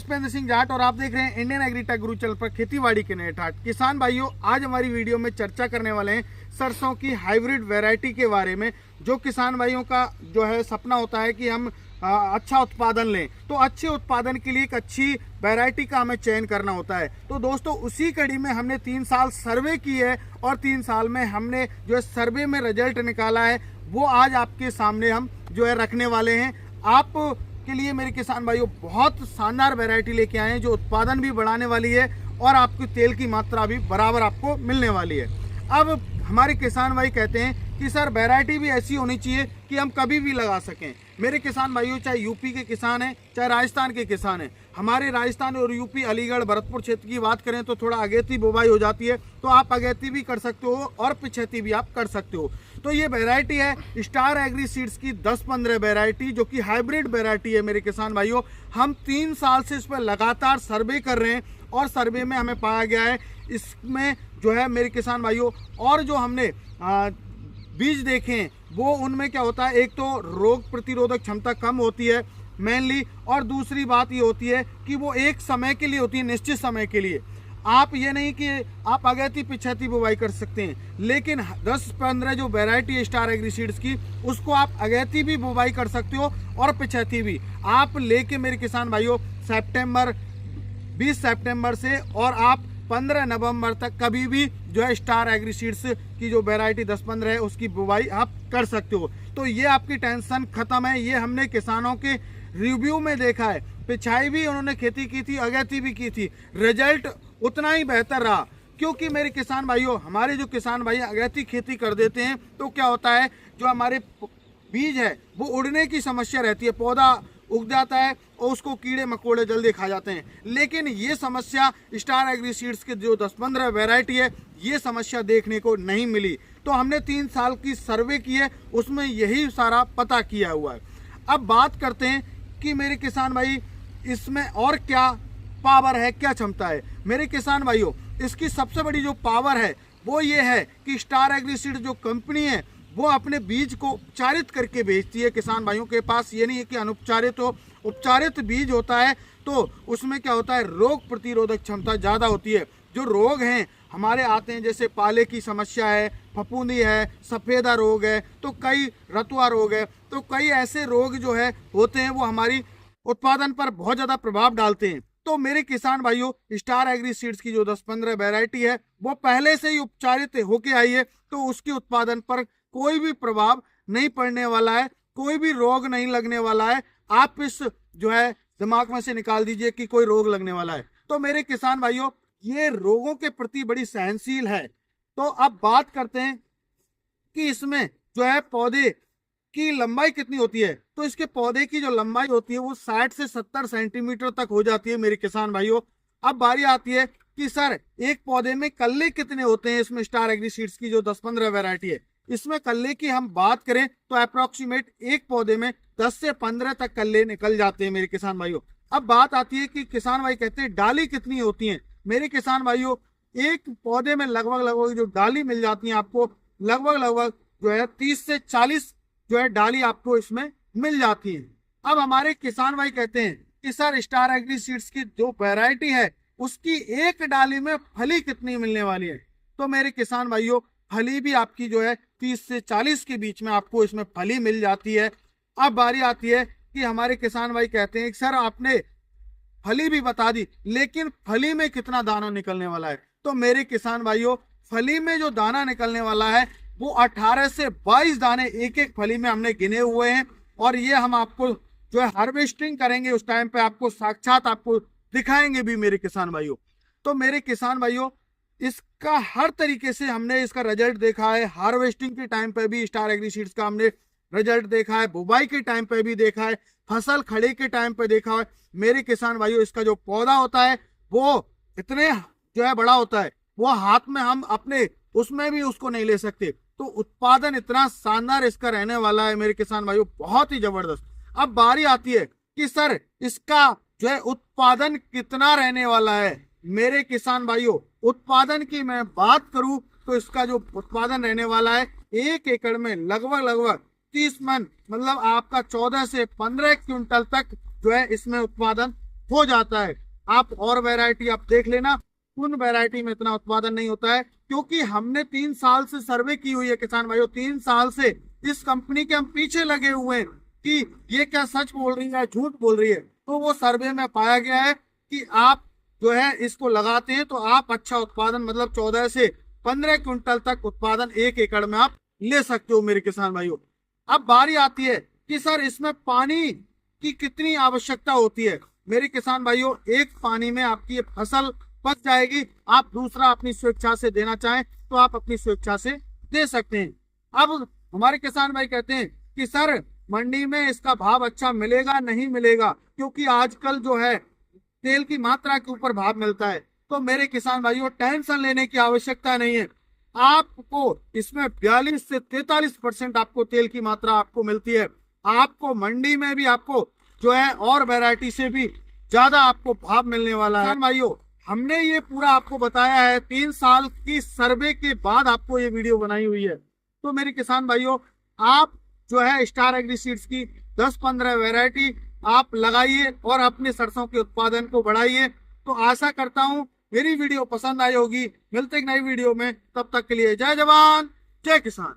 पुष्पेंद्र सिंह जाट और आप देख रहे हैं इंडियन एग्रीटेक गुरु चैनल पर खेतीबाड़ी के नए ठाट। किसान भाइयों, आज हमारी वीडियो में चर्चा करने वाले हैं सरसों की हाइब्रिड वैरायटी के बारे में। जो किसान भाइयों का जो है सपना होता है कि हम अच्छा उत्पादन लें, तो अच्छे उत्पादन के लिए एक अच्छी वैरायटी का हमें चयन करना होता है। तो दोस्तों, उसी कड़ी में हमने 3 साल सर्वे की है और 3 साल में हमने जो है सर्वे में रिजल्ट निकाला है, वो आज आपके सामने हम जो है रखने वाले हैं। आप के लिए मेरे किसान भाइयों बहुत शानदार वैरायटी लेके आए हैं जो उत्पादन भी बढ़ाने वाली है और आपकी तेल की मात्रा भी बराबर आपको मिलने वाली है। अब हमारे किसान भाई कहते हैं कि सर वैरायटी भी ऐसी होनी चाहिए कि हम कभी भी लगा सकें। मेरे किसान भाइयों, चाहे यूपी के किसान हैं चाहे राजस्थान के किसान हैं, हमारे राजस्थान और यूपी अलीगढ़ भरतपुर क्षेत्र की बात करें तो थोड़ा अगेती बुवाई हो जाती है, तो आप अगेती भी कर सकते हो और पिछेती भी आप कर सकते हो। तो ये वैरायटी है स्टार एग्री सीड्स की 10-15 वैरायटी, जो कि हाइब्रिड वैरायटी है। मेरे किसान भाइयों, हम 3 साल से इस पर लगातार सर्वे कर रहे हैं और सर्वे में हमें पाया गया है इसमें जो है मेरे किसान भाइयों, और जो हमने बीज देखे हैं वो उनमें क्या होता है, एक तो रोग प्रतिरोधक क्षमता कम होती है मेनली, और दूसरी बात ये होती है कि वो एक समय के लिए होती है, निश्चित समय के लिए। आप ये नहीं कि आप अगेती पिछेती बुवाई कर सकते हैं, लेकिन 10-15 जो वैरायटी है स्टार एग्री सीड्स की, उसको आप अगेती भी बुवाई कर सकते हो और पिछेती भी। आप लेके मेरे किसान भाइयों 20 सितंबर से और आप 15 नवंबर तक कभी भी जो है स्टार एग्री सीड्स की जो वैरायटी 10-15 है उसकी बुवाई आप कर सकते हो। तो ये आपकी टेंशन खत्म है। ये हमने किसानों के रिव्यू में देखा है, पिछाई भी उन्होंने खेती की थी, अगेती भी की थी, रिजल्ट उतना ही बेहतर रहा। क्योंकि मेरे किसान भाइयों, हमारे जो किसान भाई अगेती खेती कर देते हैं तो क्या होता है, जो हमारे बीज है वो उड़ने की समस्या रहती है, पौधा उग जाता है और उसको कीड़े मकोड़े जल्दी खा जाते हैं। लेकिन ये समस्या स्टार एग्री सीड्स के जो 10-15 वैरायटी है, ये समस्या देखने को नहीं मिली। तो हमने 3 साल की सर्वे की है, उसमें यही सारा पता किया हुआ है। अब बात करते हैं कि मेरे किसान भाई इसमें और क्या पावर है, क्या क्षमता है। मेरे किसान भाइयों, इसकी सबसे बड़ी जो पावर है वो ये है कि स्टार एग्री सीड्स जो कंपनी है वो अपने बीज को उपचारित करके बेचती है किसान भाइयों के पास। ये नहीं है कि अनुपचारित हो, उपचारित बीज होता है तो उसमें क्या होता है, रोग प्रतिरोधक क्षमता ज़्यादा होती है। जो रोग हैं हमारे आते हैं, जैसे पाले की समस्या है, फफूंदी है, सफ़ेदा रोग है, तो कई रतुआ रोग है, तो कई ऐसे रोग जो है होते हैं वो हमारी उत्पादन पर बहुत ज़्यादा प्रभाव डालते हैं। तो मेरे किसान भाइयों, स्टार एग्री सीड्स की जो 10-15 वैरायटी है वो पहले से ही उपचारित होके आई है, तो उसके उत्पादन पर कोई भी प्रभाव नहीं पड़ने वाला है, कोई भी रोग नहीं लगने वाला है। आप इस जो है दिमाग में से निकाल दीजिए कि कोई रोग लगने वाला है। तो मेरे किसान भाइयों, ये रोगों के प्रति बड़ी सहनशील है। तो अब बात करते हैं कि इसमें जो है पौधे की लंबाई कितनी होती है। तो इसके पौधे की जो लंबाई होती है वो 60 से 70 सेंटीमीटर तक हो जाती है मेरे किसान भाइयों। अब बारी आती है कि सर एक पौधे में कल्ले कितने होते हैं। इसमें स्टार एग्री सीड्स की जो 10-15 वैरायटी है, इसमें कल्ले की हम बात करें तो अप्रोक्सीमेट एक पौधे में 10 से 15 तक कल्ले निकल जाते हैं मेरे किसान भाइयों। अब बात आती है कि किसान भाई कहते हैं डाली कितनी होती है। मेरे किसान भाइयों, एक पौधे में लगभग जो डाली मिल जाती है आपको, लगभग जो है 30 से 40 जो है डाली आपको इसमें मिल जाती है। अब हमारे किसान भाई कहते हैं कि सर स्टार एग्री सीड्स की जो वैरायटी है उसकी एक डाली में फली कितनी मिलने वाली है। तो मेरे किसान भाइयों, फली भी आपकी जो है 30 से 40 के बीच में आपको इसमें फली मिल जाती है। अब बारी आती है कि हमारे किसान भाई कहते हैं कि सर आपने फली भी बता दी, लेकिन फली में कितना दाना निकलने वाला है। तो मेरे किसान भाइयों, फली में जो दाना निकलने वाला है वो 18 से 22 दाने एक एक फली में हमने गिने हुए हैं, और ये हम आपको जो है हार्वेस्टिंग करेंगे उस टाइम पे आपको साक्षात आपको दिखाएंगे भी मेरे किसान भाइयों। तो मेरे किसान भाइयों, इसका हर तरीके से हमने इसका रिजल्ट देखा है। हार्वेस्टिंग के टाइम पे भी स्टार एग्री सीड्स का हमने रिजल्ट देखा है, बुवाई के टाइम पे भी देखा है, फसल खड़े के टाइम पे देखा है। मेरे किसान भाइयों, इसका जो पौधा होता है वो इतने जो है बड़ा होता है, वो हाथ में हम अपने उसमें भी उसको नहीं ले सकते। तो उत्पादन इतना शानदार इसका रहने वाला है मेरे किसान भाइयों, बहुत ही जबरदस्त। अब बारी आती है कि सर इसका जो है उत्पादन कितना रहने वाला है। मेरे किसान भाइयों, उत्पादन की मैं बात करूं तो इसका जो उत्पादन रहने वाला है 1 एकड़ में लगभग 30 मन, मतलब आपका 14 से 15 क्विंटल तक जो है इसमें उत्पादन हो जाता है। आप और वैरायटी आप देख लेना, उन वैरायटी में इतना उत्पादन नहीं होता है, क्योंकि हमने 3 साल से सर्वे की हुई है किसान भाइयों। 3 साल से इस कंपनी के हम पीछे लगे हुए हैं कि ये क्या सच बोल रही है झूठ बोल रही है। तो वो सर्वे में पाया गया है कि आप जो है इसको लगाते हैं तो आप अच्छा उत्पादन मतलब 14 से 15 क्विंटल तक उत्पादन 1 एकड़ में आप ले सकते हो मेरे किसान भाइयों। अब बारी आती है कि सर इसमें पानी की कितनी आवश्यकता होती है। मेरे किसान भाइयों, एक पानी में आपकी ये फसल पक जाएगी। आप दूसरा अपनी स्वेच्छा से देना चाहें तो आप अपनी स्वेच्छा से दे सकते हैं। अब हमारे किसान भाई कहते हैं कि सर मंडी में इसका भाव अच्छा मिलेगा नहीं मिलेगा, क्योंकि आजकल जो है तेल की मात्रा के ऊपर भाव मिलता है। तो मेरे किसान भाइयों, टेंशन लेने की आवश्यकता नहीं है। आपको इसमें 42 से 43% आपको तेल की मात्रा आपको मिलती है। आपको मंडी में भी आपको जो है और वैरायटी से भी ज्यादा आपको भाव मिलने वाला है। भाइयों, हमने ये पूरा आपको बताया है, 3 साल की सर्वे के बाद आपको ये वीडियो बनाई हुई है। तो मेरे किसान भाइयों, आप जो है स्टार एग्री सीड्स की 10-15 वैरायटी आप लगाइए और अपने सरसों के उत्पादन को बढ़ाइए। तो आशा करता हूं मेरी वीडियो पसंद आई होगी। मिलते एक नई वीडियो में, तब तक के लिए जय जवान जय किसान।